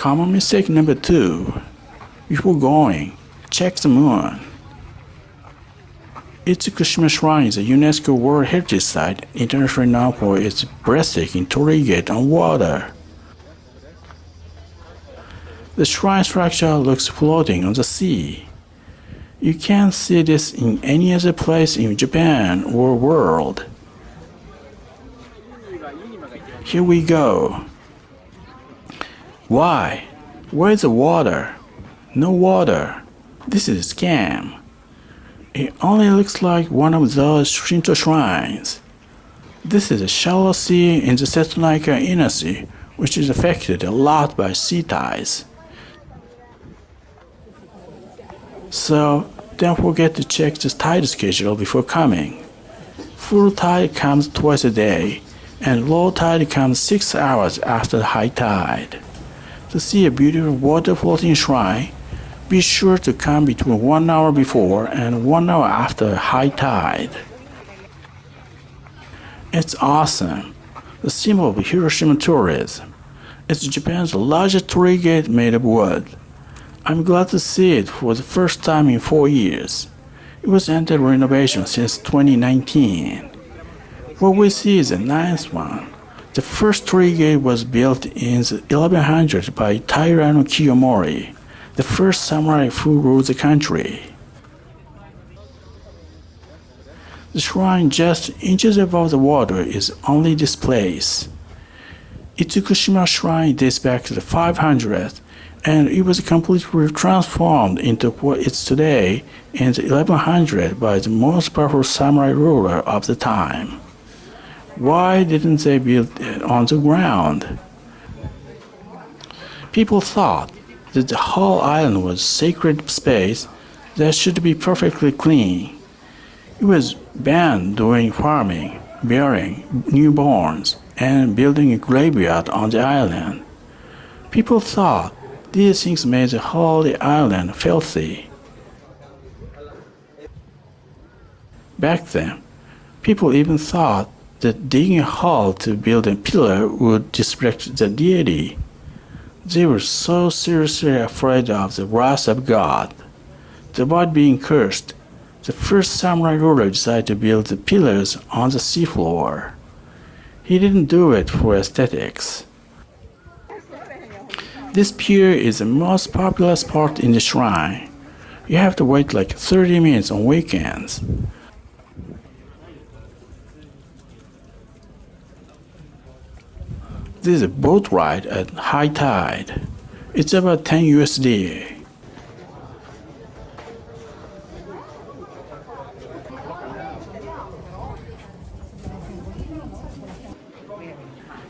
Common mistake number 2. Before going, check the moon. Itsukushima Shrine is a UNESCO World Heritage Site, internationally known for its breathtaking torii gate on water. The shrine structure looks floating on the sea. You can't see this in any other place in Japan or world. Here we go. Why? Where's the water? No water. This is a scam. It only looks like one of those Shinto shrines. This is a shallow sea in the Setsunaika Inner Sea, which is affected a lot by sea tides. So, don't forget to check the tide schedule before coming. Full tide comes twice a day, and low tide comes 6 hours after the high tide. To see a beautiful water floating shrine, be sure to come between 1 hour before and 1 hour after high tide. It's awesome. The symbol of Hiroshima tourism. It's Japan's largest torii gate made of wood. I'm glad to see it for the first time in 4 years. It was under renovation since 2019. What we see is the 9th one. The first torii gate was built in the 1100s by Taira no Kiyomori, the first samurai who ruled the country. The shrine just inches above the water is only this place. Itsukushima Shrine dates back to the 500s, and it was completely transformed into what it's today in the 1100s by the most powerful samurai ruler of the time. Why didn't they build it on the ground? People thought that the whole island was sacred space that should be perfectly clean. It was banned doing farming, burying newborns, and building a graveyard on the island. People thought these things made the whole island filthy. Back then, people even thought that digging a hole to build a pillar would disrespect the deity. They were so seriously afraid of the wrath of God. To avoid being cursed, the first samurai ruler decided to build the pillars on the seafloor. He didn't do it for aesthetics. This pier is the most popular spot in the shrine. You have to wait like 30 minutes on weekends. This is a boat ride at high tide. It's about 10 USD.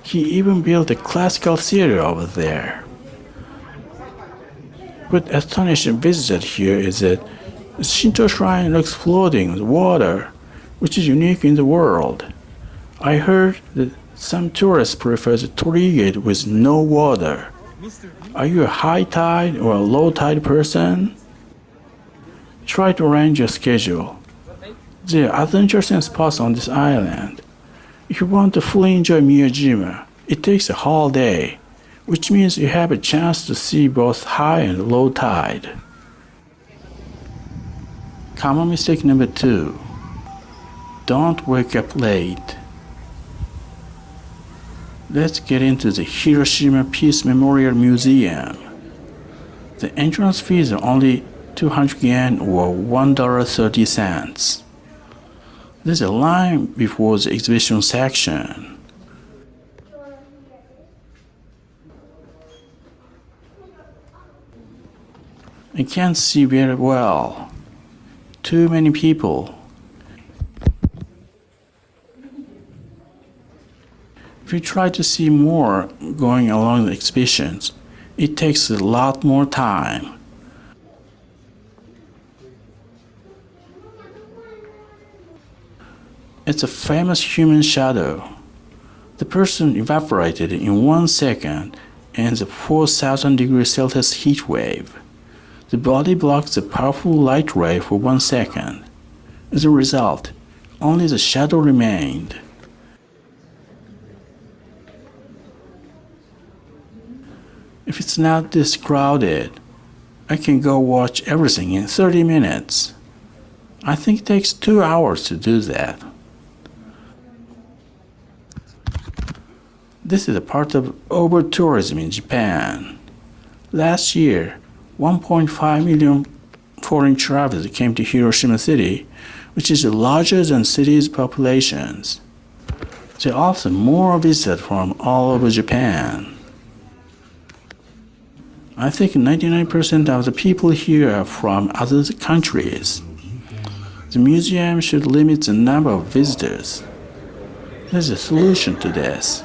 He even built a classical theater over there. What astonished visitors here is that the Shinto shrine looks floating in the water, which is unique in the world. I heard that some tourists prefer the torii gate with no water. Are you a high tide or a low tide person? Try to arrange your schedule. There are adventures and spots on this island. If you want to fully enjoy Miyajima, it takes a whole day, which means you have a chance to see both high and low tide. Common mistake number 2. Don't wake up late. Let's get into the Hiroshima Peace Memorial Museum. The entrance fees are only 200 yen or $1.30. There's a line before the exhibition section. I can't see very well. Too many people. If you try to see more going along the exhibitions, it takes a lot more time. It's a famous human shadow. The person evaporated in 1 second in the 4,000 degrees Celsius heat wave. The body blocks the powerful light ray for 1 second. As a result, only the shadow remained. If it's not this crowded, I can go watch everything in 30 minutes. I think it takes 2 hours to do that. This is a part of over-tourism in Japan. Last year, 1.5 million foreign travelers came to Hiroshima City, which is larger than city's populations. There are also more visitors from all over Japan. I think 99% of the people here are from other countries. The museum should limit the number of visitors. There's a solution to this.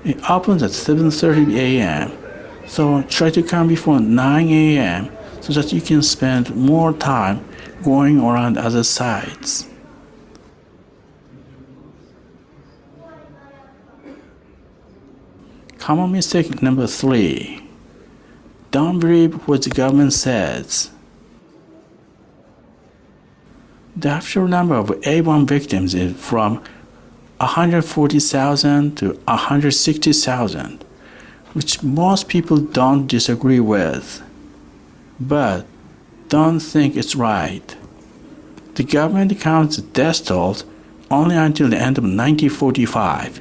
It opens at 7:30 a.m., so try to come before 9 a.m. so that you can spend more time going around other sites. Common mistake number 3. Don't believe what the government says. The actual number of A1 victims is from 140,000 to 160,000, which most people don't disagree with. But don't think it's right. The government counts death tolls only until the end of 1945,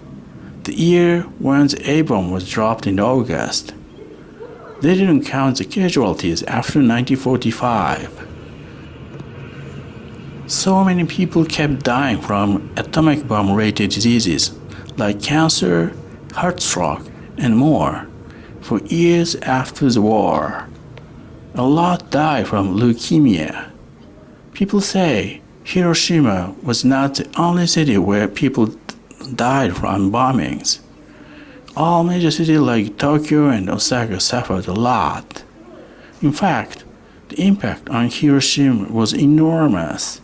the year when the A-bomb was dropped in August. They didn't count the casualties after 1945. So many people kept dying from atomic bomb-related diseases like cancer, heart stroke, and more for years after the war. A lot died from leukemia. People say Hiroshima was not the only city where people died from bombings. All major cities like Tokyo and Osaka suffered a lot. In fact, the impact on Hiroshima was enormous.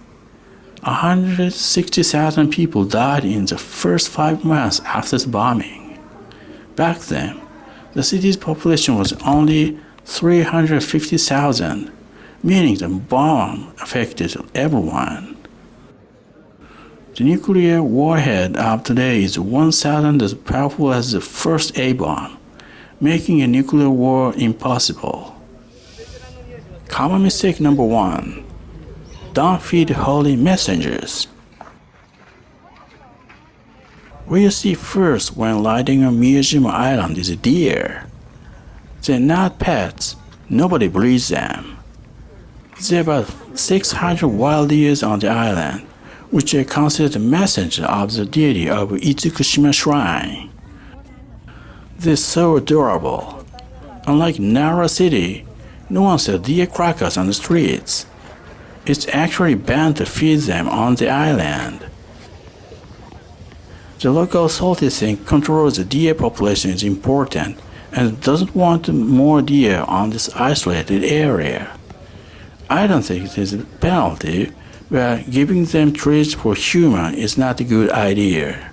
160,000 people died in the first 5 months after the bombing. Back then, the city's population was only 350,000, meaning the bomb affected everyone. The nuclear warhead of today is 1,000 as powerful as the first A-bomb, making a nuclear war impossible. Common mistake number 1. Don't feed holy messengers. What you see first when landing on Miyajima Island is a deer. They're not pets. Nobody breeds them. There are about 600 wild deers on the island, which are considered messengers of the deity of Itsukushima Shrine. They're so adorable. Unlike Nara City, no one sells deer crackers on the streets. It's actually banned to feed them on the island. The local authorities think control of the deer population is important and doesn't want more deer on this isolated area. I don't think it is a penalty, but giving them treats for human is not a good idea.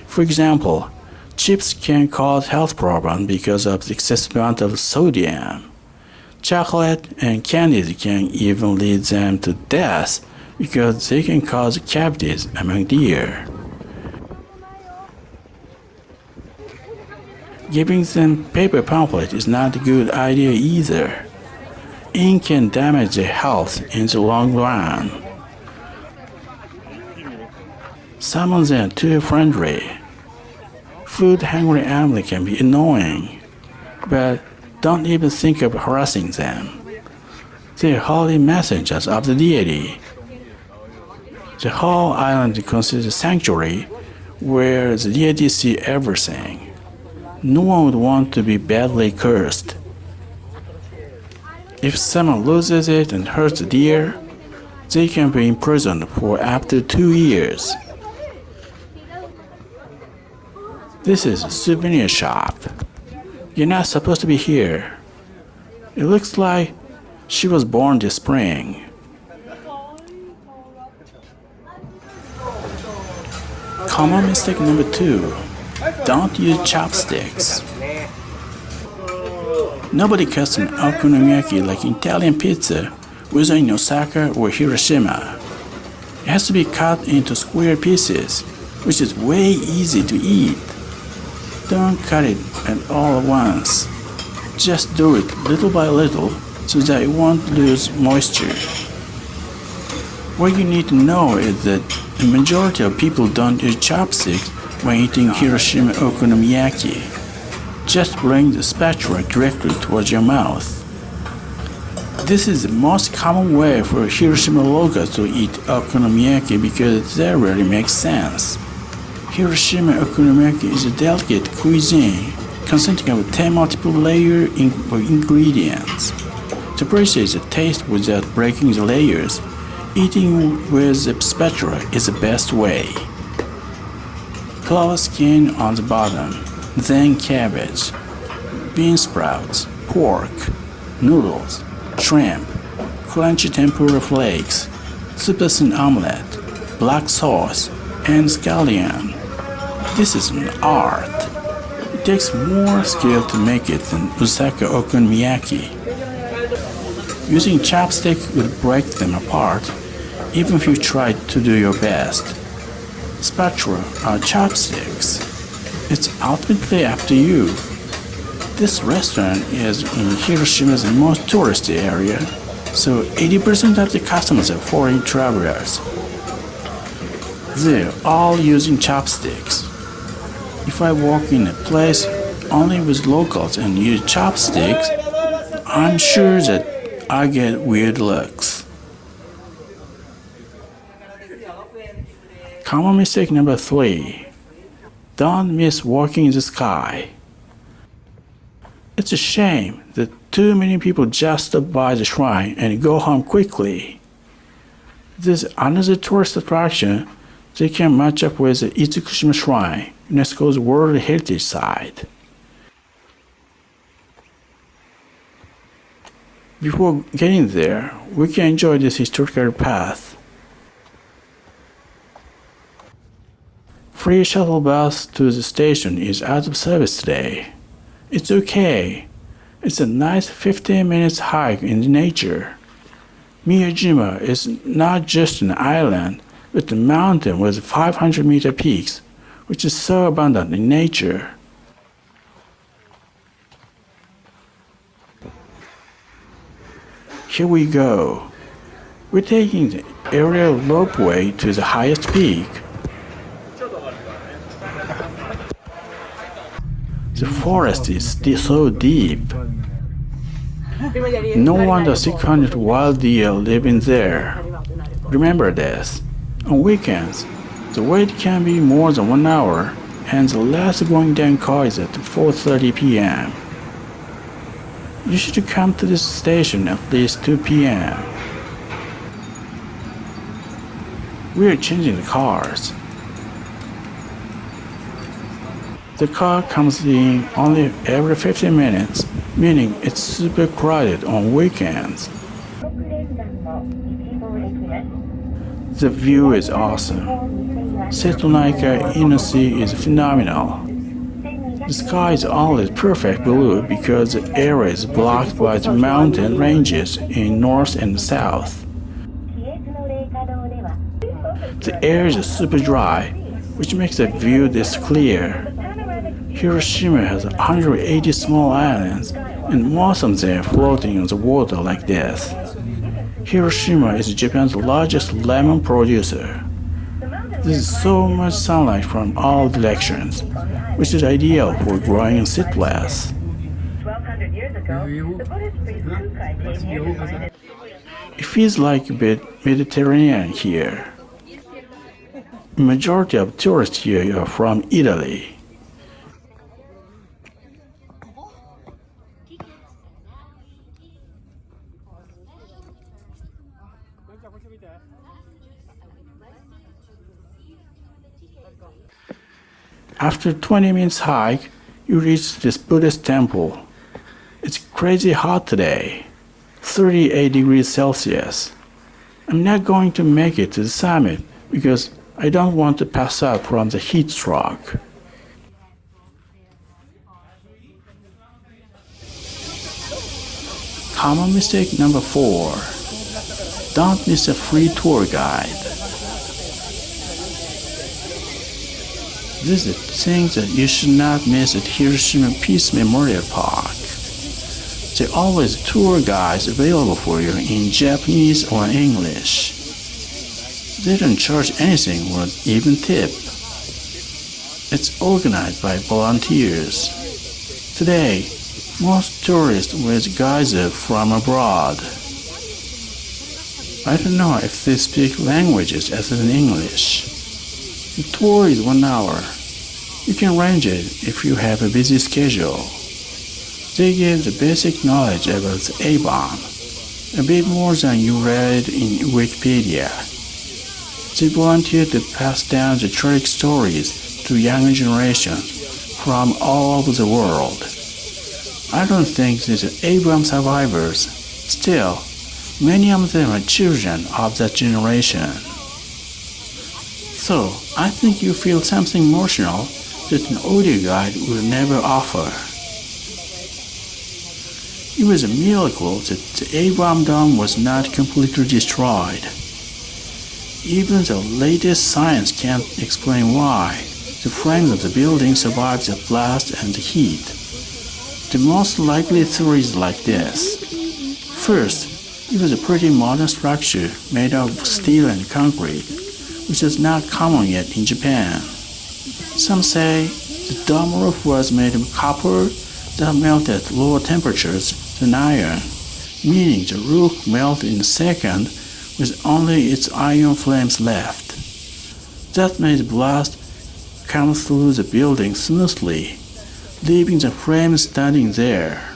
For example, chips can cause health problems because of the excessive amount of sodium. Chocolate and candies can even lead them to death because they can cause cavities among deer. Giving them paper pamphlet is not a good idea either. Ink can damage their health in the long run. Some of them are too friendly. Food-hungry animals can be annoying, but don't even think of harassing them. They're holy messengers of the deity. The whole island is considered a sanctuary where the deity sees everything. No one would want to be badly cursed. If someone loses it and hurts the deer, they can be imprisoned for up to 2 years. This is a souvenir shop. You're not supposed to be here. It looks like she was born this spring. Common mistake number 2. Don't use chopsticks. Nobody cuts an Okonomiyaki like Italian pizza, whether in Osaka or Hiroshima. It has to be cut into square pieces, which is way easy to eat. Don't cut it at all at once. Just do it little by little so that it won't lose moisture. What you need to know is that the majority of people don't use chopsticks when eating Hiroshima Okonomiyaki. Just bring the spatula directly towards your mouth. This is the most common way for Hiroshima locals to eat okonomiyaki because that really makes sense. Hiroshima okonomiyaki is a delicate cuisine consisting of 10 multiple layers of ingredients. To appreciate the taste without breaking the layers, eating with a spatula is the best way. Clove skin on the bottom, then cabbage, bean sprouts, pork, noodles, shrimp, crunchy tempura flakes, super thin omelette, black sauce, and scallion. This is an art. It takes more skill to make it than Osaka okonomiyaki. Using chopsticks would break them apart, even if you tried to do your best. Spatula or chopsticks, it's ultimately up to you. This restaurant is in Hiroshima's most touristy area, so 80% of the customers are foreign travelers. They're all using chopsticks. If I walk in a place only with locals and use chopsticks, I'm sure that I get weird looks. Common mistake number 3. Don't miss walking in the sky. It's a shame that too many people just stop by the shrine and go home quickly. This is another tourist attraction they can match up with the Itsukushima Shrine, UNESCO's World Heritage Site. Before getting there, we can enjoy this historical path. Free shuttle bus to the station is out of service today. It's okay. It's a nice 15 minutes hike in nature. Miyajima is not just an island, but a mountain with 500-meter peaks, which is so abundant in nature. Here we go. We're taking the aerial ropeway to the highest peak. The forest is so deep. No wonder 600 wild deer live in there. Remember this. On weekends, the wait can be more than 1 hour, and the last going down call is at 4:30 p.m. You should come to this station at least 2 p.m. We are changing the cars. The car comes in only every 15 minutes, meaning it's super crowded on weekends. The view is awesome. Setulaika in the sea is phenomenal. The sky is always perfect blue because the area is blocked by the mountain ranges in north and south. The air is super dry, which makes the view this clear. Hiroshima has 180 small islands, and most of them floating on the water like this. Hiroshima is Japan's largest lemon producer. There is so much sunlight from all directions, which is ideal for growing citrus. It feels like a bit Mediterranean here. The majority of tourists here are from Italy. After 20 minutes hike, you reach this Buddhist temple. It's crazy hot today, 38 degrees Celsius. I'm not going to make it to the summit because I don't want to pass out from the heat stroke. Common mistake number 4. Don't miss a free tour guide. This is the thing that you should not miss at Hiroshima Peace Memorial Park. There are always tour guides available for you in Japanese or English. They don't charge anything or even tip. It's organized by volunteers. Today, most tourists with guides are from abroad. I don't know if they speak languages other than English. The tour is 1 hour. You can arrange it if you have a busy schedule. They give the basic knowledge about the A-bomb, a bit more than you read in Wikipedia. They volunteer to pass down the tragic stories to younger generations from all over the world. I don't think these are A-bomb survivors. Still, many of them are children of that generation. So, I think you feel something emotional that an audio guide will never offer. It was a miracle that the A-bomb dome was not completely destroyed. Even the latest science can't explain why the frames of the building survived the blast and the heat. The most likely theory is like this. First, it was a pretty modern structure made of steel and concrete, which is not common yet in Japan. Some say the dome roof was made of copper that melted at lower temperatures than iron, meaning the roof melted in a second with only its iron flames left. That made the blast come through the building smoothly, leaving the frames standing there.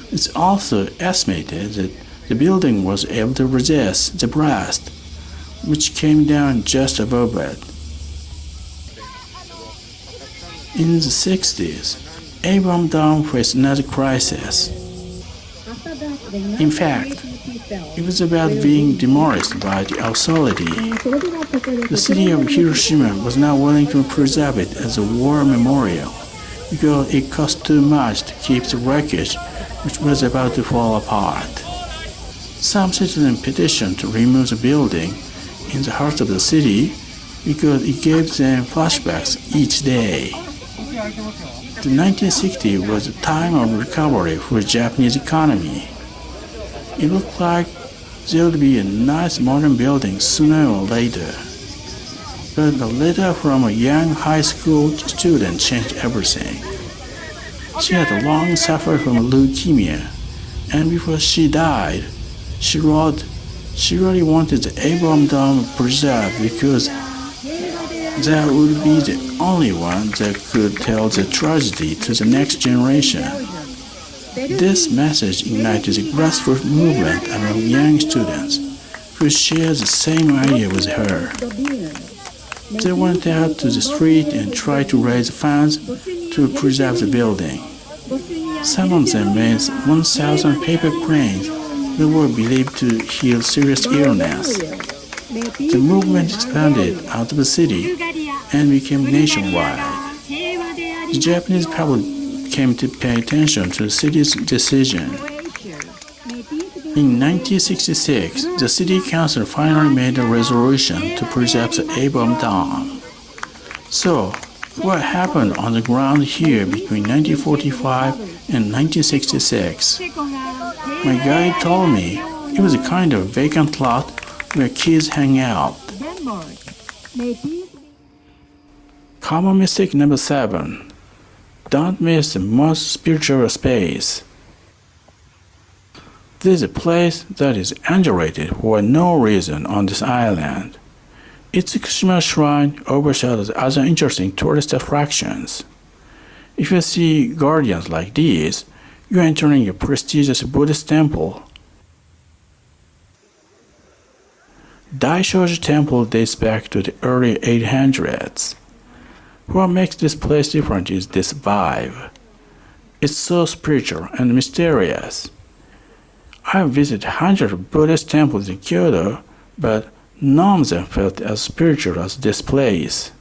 It's also estimated that the building was able to resist the blast, which came down just above it. In the 60s, A-bomb dome faced another crisis. In fact, it was about being demolished by the authority. The city of Hiroshima was not willing to preserve it as a war memorial because it cost too much to keep the wreckage, which was about to fall apart. Some citizens petitioned to remove the building in the heart of the city because it gave them flashbacks each day. The 1960s was a time of recovery for the Japanese economy. It looked like there would be a nice modern building sooner or later. But a letter from a young high school student changed everything. She had long suffered from leukemia, and before she died, she wrote she really wanted the A-bomb dome preserved because that would be the only one that could tell the tragedy to the next generation. This message ignited a grassroots movement among young students who shared the same idea with her. They went out to the street and tried to raise funds to preserve the building. Some of them made 1,000 paper cranes that were believed to heal serious illness. The movement expanded out of the city and became nationwide. The Japanese public came to pay attention to the city's decision. In 1966, the city council finally made a resolution to preserve the A-bomb dome. So, what happened on the ground here between 1945 and 1966? My guide told me it was a kind of vacant lot where kids hang out. Common mistake number 7. Don't miss the most spiritual space. This is a place that is underrated for no reason on this island. Itsukushima Shrine overshadows other interesting tourist attractions. If you see guardians like these, you're entering a prestigious Buddhist temple. Daishoin Temple dates back to the early 800s. What makes this place different is this vibe. It's so spiritual and mysterious. I've visited hundreds of Buddhist temples in Kyoto, but none of them felt as spiritual as this place.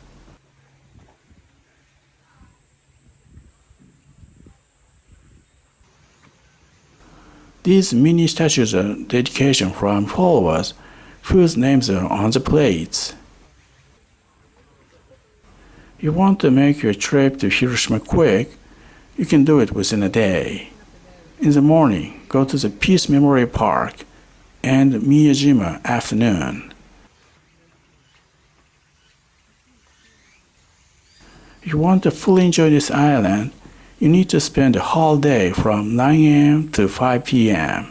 These mini statues are dedication from followers whose names are on the plates. If you want to make your trip to Hiroshima quick, you can do it within a day. In the morning, go to the Peace Memorial Park and Miyajima afternoon. If you want to fully enjoy this island, you need to spend the whole day from 9 a.m. to 5 p.m.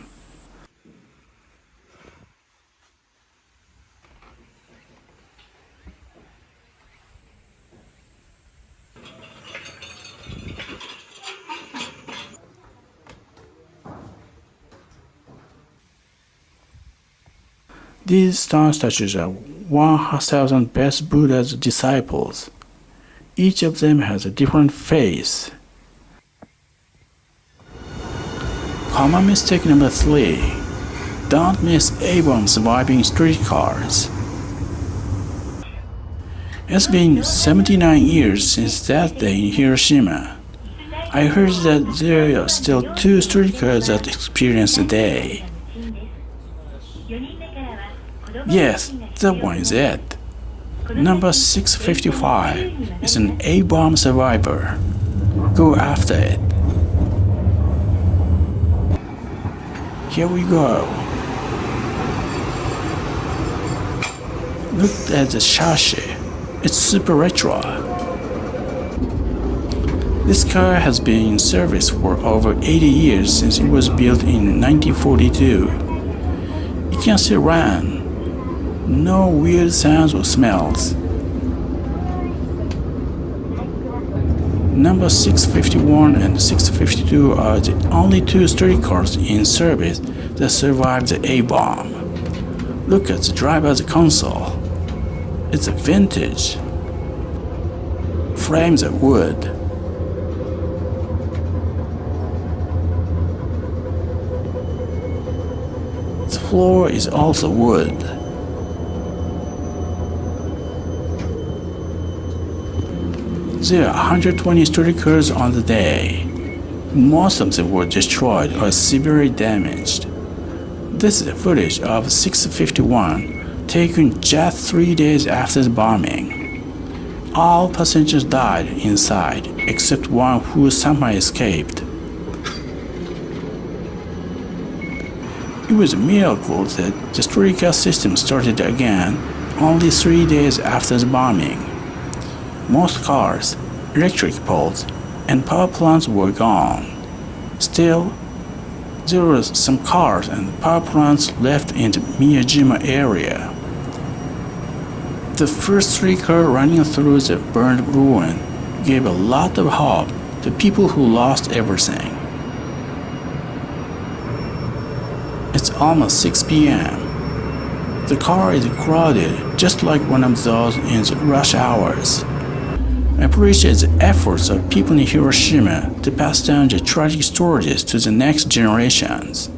These stone statues are 1,000 best Buddha's disciples. Each of them has a different face. Common mistake number 3. Don't miss A-bomb surviving streetcars. It's been 79 years since that day in Hiroshima. I heard that there are still 2 streetcars that experience the day. Yes, that one is it. Number 655 is an A-bomb survivor. Go after it. Here we go. Look at the chassis. It's super retro. This car has been in service for over 80 years since it was built in 1942. It can still run. No weird sounds or smells. Number 651 and 652 are the only 2 streetcars in service that survived the A-bomb. Look at the driver's console. It's a vintage. Frames are wood. The floor is also wood. There are 120 streetcars on the day. Most of them were destroyed or severely damaged. This is footage of 651 taken just 3 days after the bombing. All passengers died inside except one who somehow escaped. It was a miracle that the streetcar system started again only 3 days after the bombing. Most cars, electric poles, and power plants were gone. Still, there were some cars and power plants left in the Miyajima area. The first streetcar running through the burned ruin gave a lot of hope to people who lost everything. It's almost 6 p.m. The car is crowded just like one of those in the rush hours. I appreciate the efforts of people in Hiroshima to pass down the tragic stories to the next generations.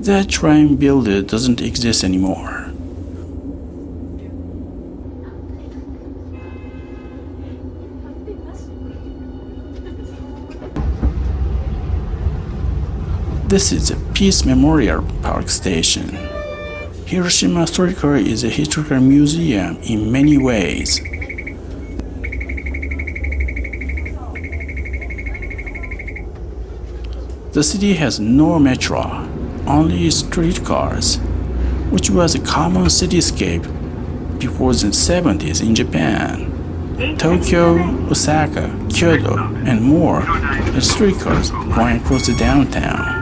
That train builder doesn't exist anymore. This is the Peace Memorial Park Station. Hiroshima Streetcar is a historical museum in many ways. The city has no metro, only streetcars, which was a common cityscape before the 70s in Japan. Tokyo, Osaka, Kyoto, and more had streetcars going across the downtown.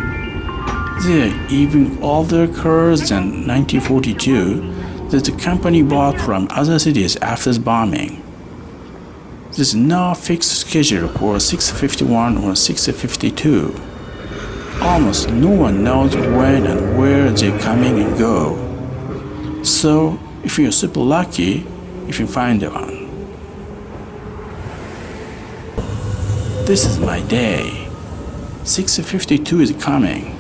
There are even older cars than 1942 that the company bought from other cities after the bombing. There's no fixed schedule for 651 or 652. Almost no one knows when and where they're coming and go. So, if you're super lucky, if you find one. This is my day. 652 is coming.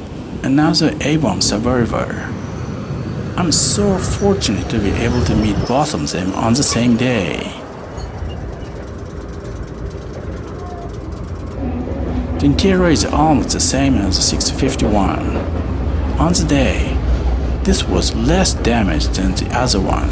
Another A-bomb survivor. I'm so fortunate to be able to meet both of them on the same day. The interior is almost the same as the 651. On the day, this was less damaged than the other one.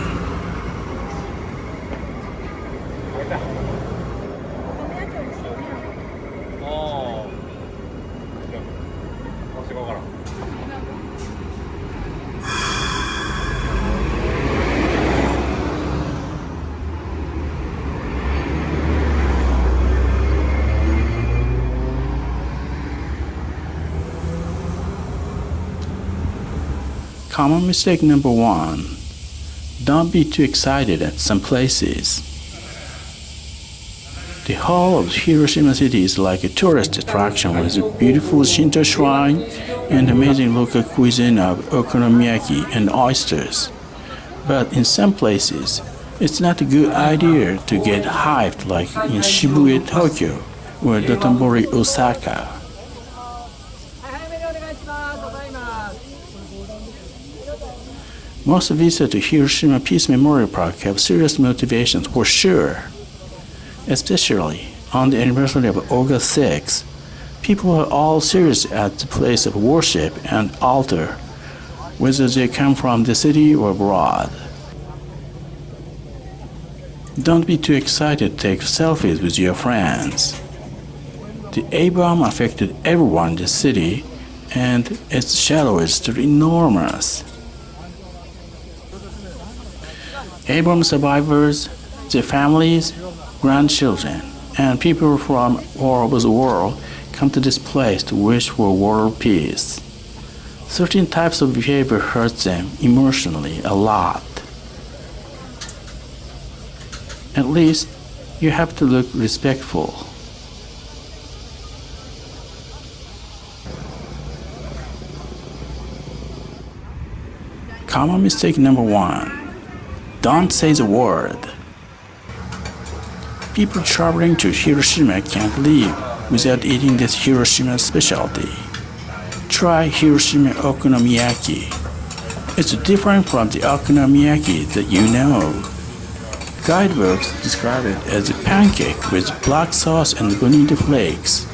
Common mistake number 1. Don't be too excited at some places. The whole of Hiroshima city is like a tourist attraction with a beautiful Shinto shrine and amazing local cuisine of Okonomiyaki and oysters. But in some places, it's not a good idea to get hyped like in Shibuya, Tokyo, or Dotonbori, Osaka. Most visitors to Hiroshima Peace Memorial Park have serious motivations for sure. Especially on the anniversary of August 6, people are all serious at the place of worship and altar, whether they come from the city or abroad. Don't be too excited to take selfies with your friends. The A-bomb affected everyone in the city, and its shadow is still enormous. A-bomb survivors, their families, grandchildren, and people from all over the world come to this place to wish for world peace. Certain types of behavior hurt them emotionally a lot. At least, you have to look respectful. Common mistake number 1. Don't say the word. People traveling to Hiroshima can't leave without eating this Hiroshima specialty. Try Hiroshima Okonomiyaki. It's different from the Okonomiyaki that you know. Guidebooks describe it as a pancake with black sauce and bonito flakes.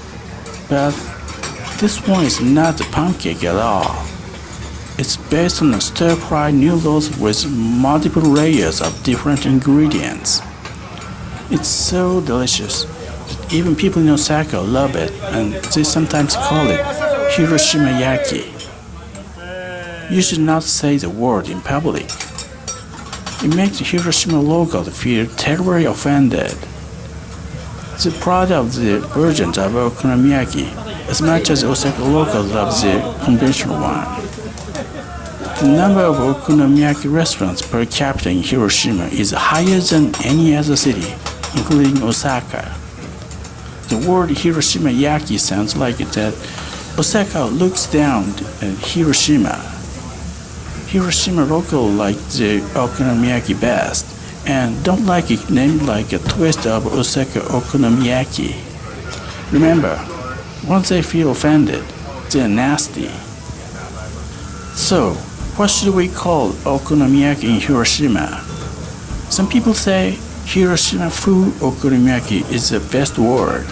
But this one is not a pancake at all. It's based on stir-fried noodles with multiple layers of different ingredients. It's so delicious that even people in Osaka love it, and they sometimes call it Hiroshima Yaki. You should not say the word in public. It makes the Hiroshima locals feel terribly offended. They're proud of the versions of Okonomiyaki as much as Osaka locals love the conventional one. The number of Okonomiyaki restaurants per capita in Hiroshima is higher than any other city, including Osaka. The word Hiroshima Yaki sounds like that Osaka looks down at Hiroshima. Hiroshima local like the Okonomiyaki best and don't like it named like a twist of Osaka Okonomiyaki. Remember, once they feel offended, they're nasty. So, what should we call Okonomiyaki in Hiroshima? Some people say Hiroshima food Okonomiyaki is the best word,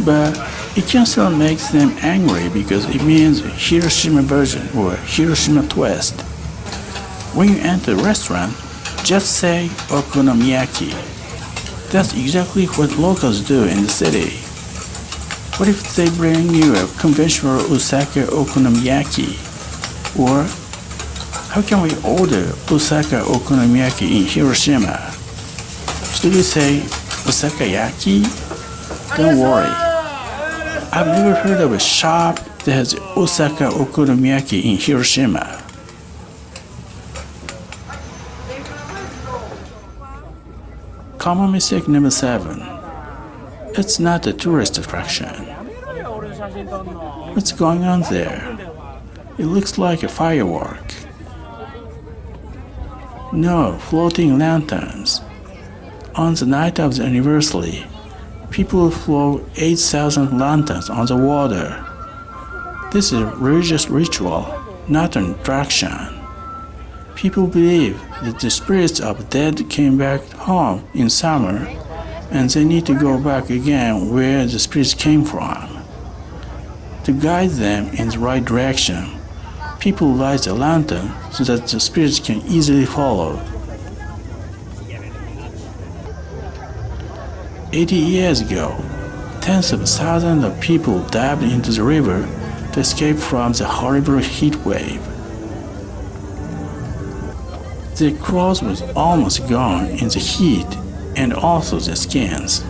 but it can still make them angry because it means Hiroshima version or Hiroshima twist. When you enter a restaurant, just say Okonomiyaki. That's exactly what locals do in the city. What if they bring you a conventional Osaka Okonomiyaki? Or how can we order Osaka Okonomiyaki in Hiroshima? Should we say Osaka Yaki? Don't worry. I've never heard of a shop that has Osaka Okonomiyaki in Hiroshima. Common mistake number 7. It's not a tourist attraction. What's going on there? It looks like a firework. No, floating lanterns. On the night of the anniversary, people float 8,000 lanterns on the water. This is a religious ritual, not an attraction. People believe that the spirits of dead came back home in summer and they need to go back again where the spirits came from. To guide them in the right direction, people light a lantern so that the spirits can easily follow. 80 years ago, tens of thousands of people dived into the river to escape from the horrible heat wave. Their clothes was almost gone in the heat and also their skins.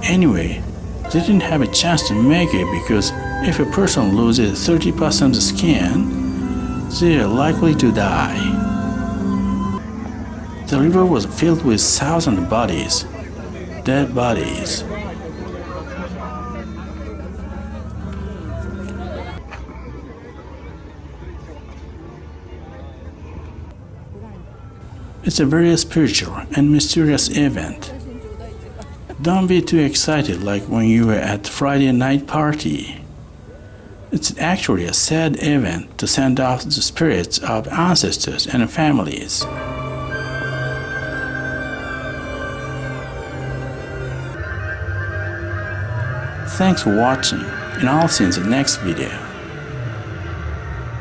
Anyway, they didn't have a chance to make it because if a person loses 30% of the skin, they are likely to die. The river was filled with thousands of bodies, dead bodies. It's a very spiritual and mysterious event. Don't be too excited like when you were at Friday night party. It's actually a sad event to send off the spirits of ancestors and families. Thanks for watching, and I'll see you in the next video.